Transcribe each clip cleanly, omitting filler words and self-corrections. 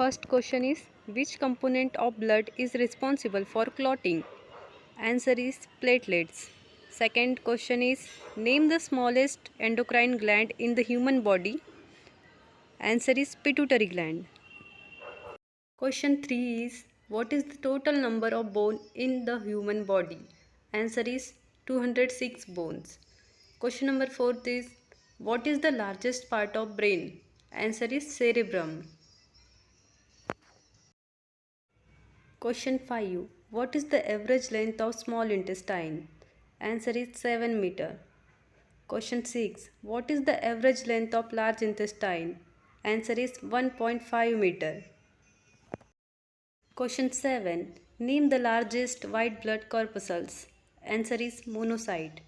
first question is, which component of blood is responsible for clotting? Answer is platelets. Second question is, name the smallest endocrine gland in the human body. Answer is pituitary gland. Question 3 is, what is the total number of bones in the human body? Answer is 206 bones. Question number 4 is, what is the largest part of brain? Answer is cerebrum. Question 5. What is the average length of small intestine? Answer is 7 meter. Question 6. What is the average length of large intestine? Answer is 1.5 meter. Question 7. Name the largest white blood corpuscles. Answer is monocyte.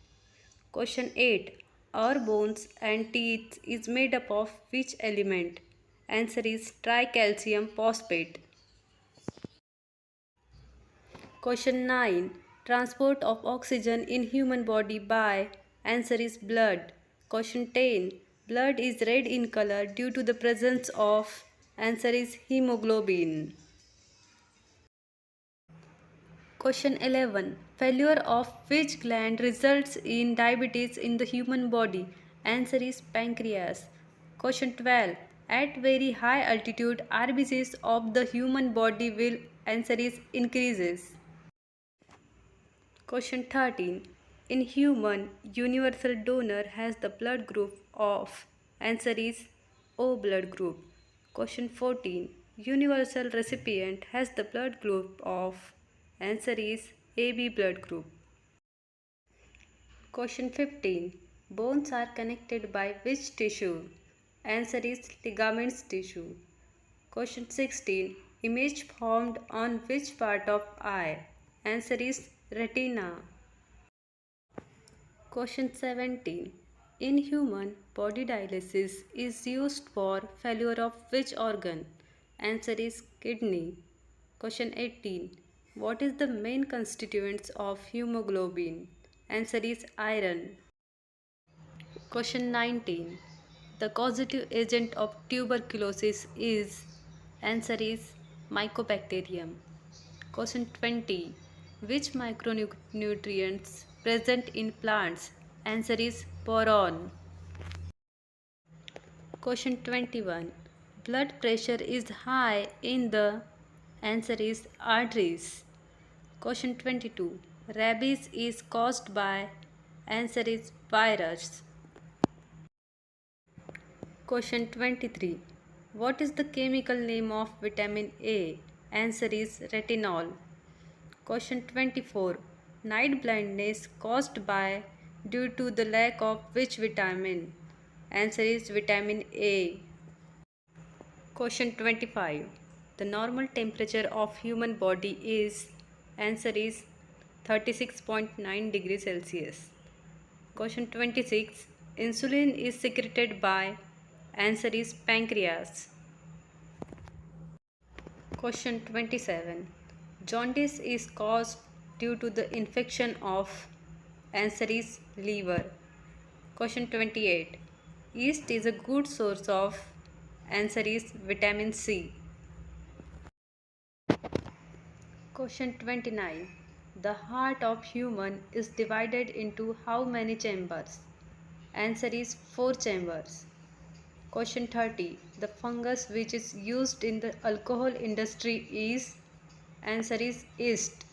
Question 8. Our bones and teeth is made up of which element? Answer is tricalcium phosphate. Question 9. Transport of oxygen in human body by? Answer is blood. Question 10. Blood is red in color due to the presence of? Answer is hemoglobin. Question 11. Failure of which gland results in diabetes in the human body? Answer is pancreas. Question 12. At very high altitude, RBCs of the human body will? Answer is increases. Question 13. In human, universal donor has the blood group of? Answer is O blood group. Question 14. Universal recipient has the blood group of? Answer is AB blood group. Question 15. Bones are connected by which tissue? Answer is ligaments tissue. Question 16. Image formed on which part of eye? Answer is retina. Question 17. In human, body dylasis is used for failure of which organ? Answer is kidney. Question 18. What is the main constituents of hemoglobin? Answer is iron. Question 19. The causative agent of tuberculosis is? Answer is Mycobacterium. Question 20. Which micronutrients present in plants? Answer is boron. Question 21. Blood pressure is high in the? Answer is arteries. Question 22. Rabies is caused by? Answer is virus. Question 23. What is the chemical name of vitamin A? Answer is retinol. Question 24. Night blindness caused by? Due to the lack of which vitamin? Answer is vitamin A. Question 25. The normal temperature of human body is? Answer is 36.9 degrees Celsius. Question 26. Insulin is secreted by? Answer is pancreas. Question 27. Jaundice is caused due to the infection of? Answer is liver. Question 28. Yeast is a good source of? Answer is vitamin C. Question 29. The heart of human is divided into how many chambers? Answer is 4 chambers. Question 30. The fungus which is used in the alcohol industry is? Answer is yeast.